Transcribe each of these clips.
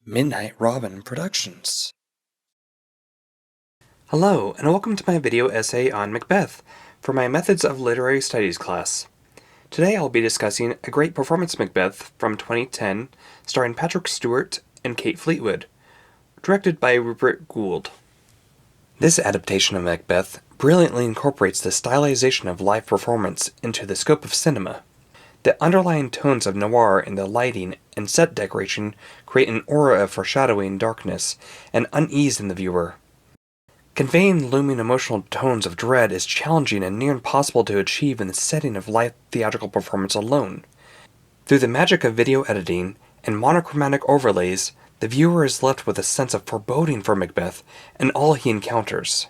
Midnight Robin Productions. Hello, and welcome to my video essay on Macbeth for my Methods of Literary Studies class. Today I'll be discussing a great performance Macbeth from 2010, starring Patrick Stewart and Kate Fleetwood, directed by Rupert Goold. This adaptation of Macbeth brilliantly incorporates the stylization of live performance into the scope of cinema. The underlying tones of noir in the lighting and set decoration create an aura of foreshadowing darkness and unease in the viewer. Conveying looming emotional tones of dread is challenging and near impossible to achieve in the setting of live theatrical performance alone. Through the magic of video editing and monochromatic overlays, the viewer is left with a sense of foreboding for Macbeth and all he encounters.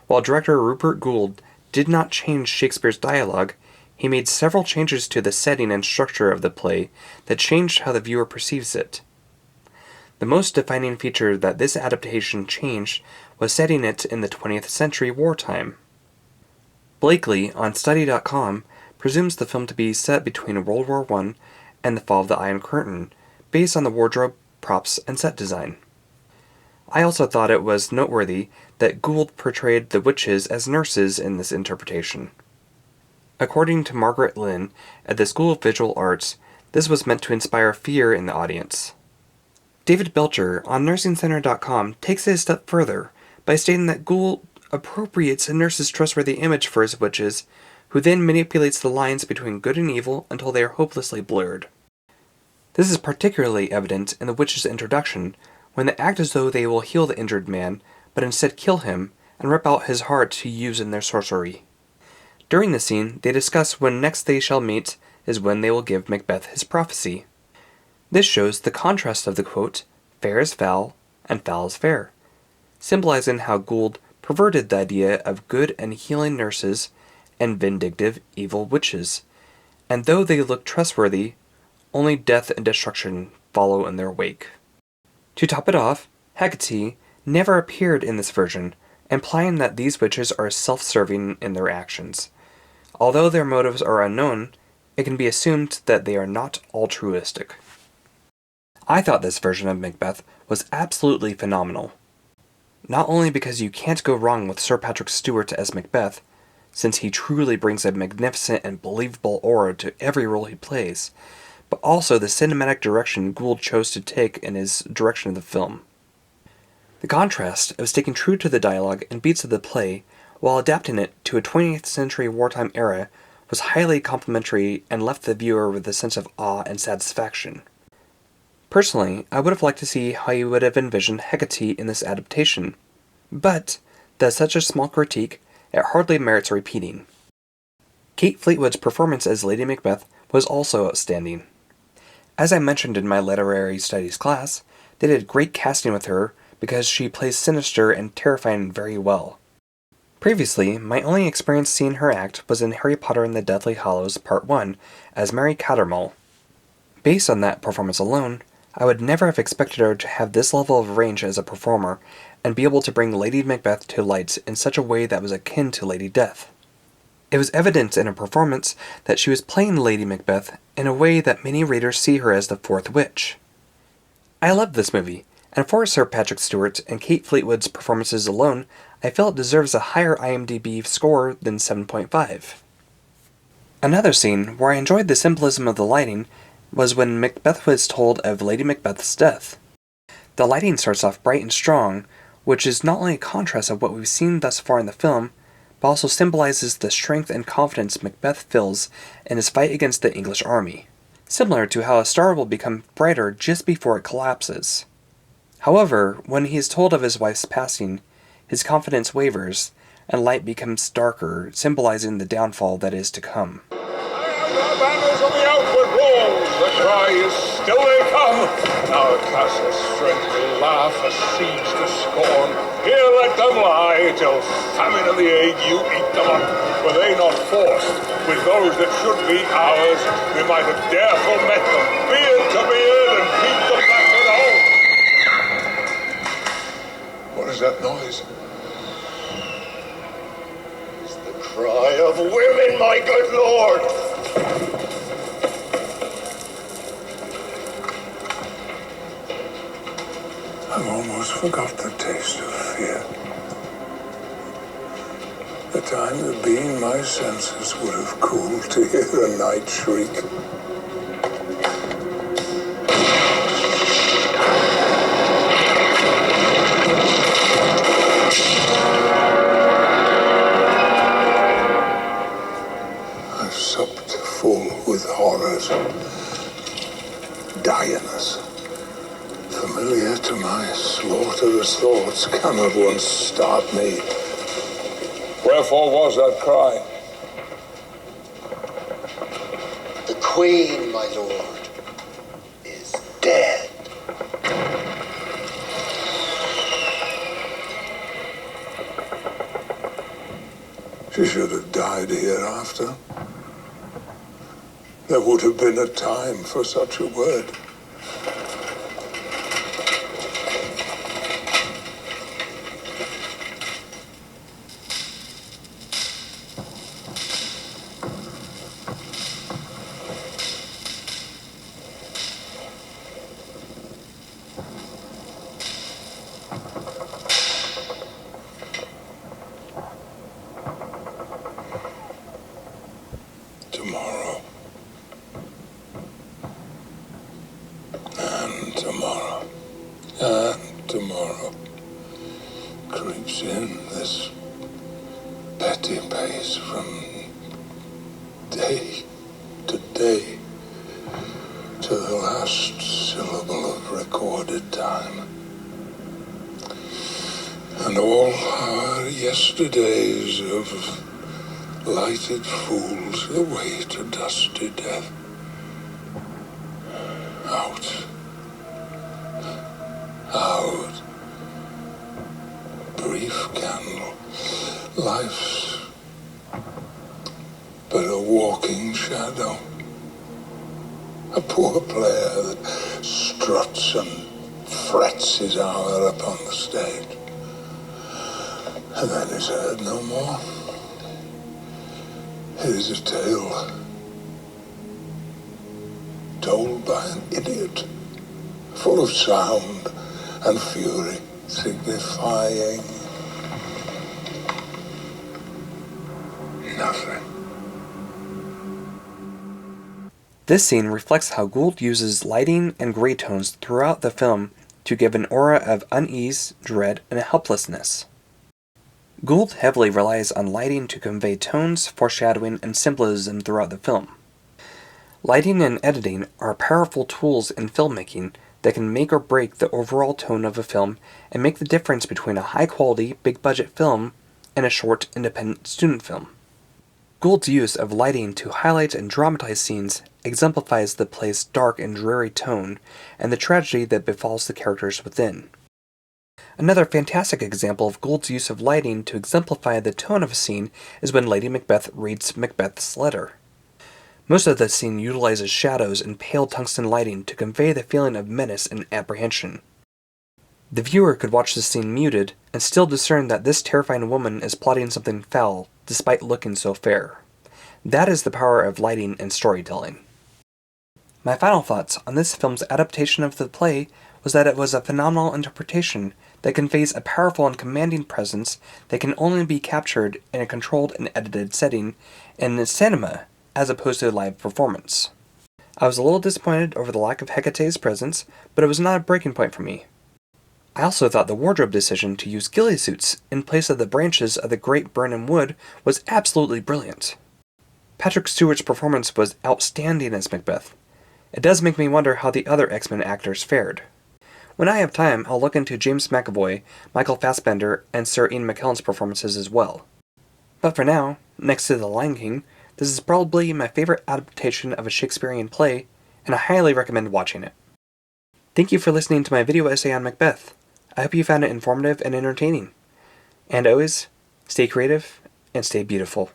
While director Rupert Goold did not change Shakespeare's dialogue, he made several changes to the setting and structure of the play that changed how the viewer perceives it. The most defining feature that this adaptation changed was setting it in the 20th century wartime. Blakely, on Study.com, presumes the film to be set between World War I and the fall of the Iron Curtain, based on the wardrobe, props, and set design. I also thought it was noteworthy that Goold portrayed the witches as nurses in this interpretation. According to Margaret Lynn at the School of Visual Arts, this was meant to inspire fear in the audience. David Belcher on NursingCenter.com takes it a step further by stating that Goold appropriates a nurse's trustworthy image for his witches, who then manipulates the lines between good and evil until they are hopelessly blurred. This is particularly evident in the witches' introduction, when they act as though they will heal the injured man, but instead kill him and rip out his heart to use in their sorcery. During the scene, they discuss when next they shall meet is when they will give Macbeth his prophecy. This shows the contrast of the quote, "fair is foul, and foul is fair," symbolizing how Goold perverted the idea of good and healing nurses and vindictive evil witches, and though they look trustworthy, only death and destruction follow in their wake. To top it off, Hecate never appeared in this version, implying that these witches are self-serving in their actions. Although their motives are unknown, it can be assumed that they are not altruistic. I thought this version of Macbeth was absolutely phenomenal. Not only because you can't go wrong with Sir Patrick Stewart as Macbeth, since he truly brings a magnificent and believable aura to every role he plays, but also the cinematic direction Goold chose to take in his direction of the film. The contrast of sticking true to the dialogue and beats of the play while adapting it to a 20th century wartime era was highly complimentary and left the viewer with a sense of awe and satisfaction. Personally, I would have liked to see how you would have envisioned Hecate in this adaptation, but that's such a small critique, it hardly merits repeating. Kate Fleetwood's performance as Lady Macbeth was also outstanding. As I mentioned in my literary studies class, they did great casting with her because she plays sinister and terrifying very well. Previously, my only experience seeing her act was in Harry Potter and the Deathly Hallows Part 1 as Mary Cattermole. Based on that performance alone, I would never have expected her to have this level of range as a performer and be able to bring Lady Macbeth to light in such a way that was akin to Lady Death. It was evident in her performance that she was playing Lady Macbeth in a way that many readers see her as the fourth witch. I loved this movie, and for Sir Patrick Stewart and Kate Fleetwood's performances alone, I feel it deserves a higher IMDb score than 7.5. Another scene where I enjoyed the symbolism of the lighting was when Macbeth was told of Lady Macbeth's death. The lighting starts off bright and strong, which is not only a contrast of what we've seen thus far in the film, but also symbolizes the strength and confidence Macbeth feels in his fight against the English army, similar to how a star will become brighter just before it collapses. However, when he is told of his wife's passing, his confidence wavers, and light becomes darker, symbolizing the downfall that is to come. I am the banners on the outward walls, the cry is still they come. Our castle strength will laugh a siege to scorn. Here let them lie, till famine and the ague you eat them up. Were they not forced, with those that should be ours, we might have therefore met them, beard to beard, and beat them back at home. What is that noise? Cry of women, my good lord! forgot the taste of fear. The time that being my senses would have cooled to hear a night shriek. I've supped full with horrors, direness, familiar to my slaughterous thoughts, cannot once start me. Wherefore was that cry? The Queen, my lord, is dead. She should have died hereafter. There would have been a time for such a word. Tomorrow. And tomorrow. And tomorrow. Creeps in this petty pace from day to day to the last syllable of recorded time. And all our yesterdays of lighted fools away to dusty death. Out. Out. Brief candle. Life's but a walking shadow. A poor player that struts and frets his hour upon the stage. And then is heard no more. It is a tale told by an idiot, full of sound and fury, signifying nothing. This scene reflects how Goold uses lighting and gray tones throughout the film to give an aura of unease, dread, and helplessness. Goold heavily relies on lighting to convey tones, foreshadowing, and symbolism throughout the film. Lighting and editing are powerful tools in filmmaking that can make or break the overall tone of a film and make the difference between a high-quality, big-budget film and a short, independent student film. Gould's use of lighting to highlight and dramatize scenes exemplifies the play's dark and dreary tone and the tragedy that befalls the characters within. Another fantastic example of Gould's use of lighting to exemplify the tone of a scene is when Lady Macbeth reads Macbeth's letter. Most of the scene utilizes shadows and pale tungsten lighting to convey the feeling of menace and apprehension. The viewer could watch the scene muted and still discern that this terrifying woman is plotting something foul despite looking so fair. That is the power of lighting and storytelling. My final thoughts on this film's adaptation of the play was that it was a phenomenal interpretation that conveys a powerful and commanding presence that can only be captured in a controlled and edited setting in the cinema as opposed to a live performance. I was a little disappointed over the lack of Hecate's presence, but it was not a breaking point for me. I also thought the wardrobe decision to use ghillie suits in place of the branches of the great Birnam wood was absolutely brilliant. Patrick Stewart's performance was outstanding as Macbeth. It does make me wonder how the other X-Men actors fared. When I have time, I'll look into James McAvoy, Michael Fassbender, and Sir Ian McKellen's performances as well. But for now, next to The Lion King, this is probably my favorite adaptation of a Shakespearean play, and I highly recommend watching it. Thank you for listening to my video essay on Macbeth. I hope you found it informative and entertaining. And always, stay creative and stay beautiful.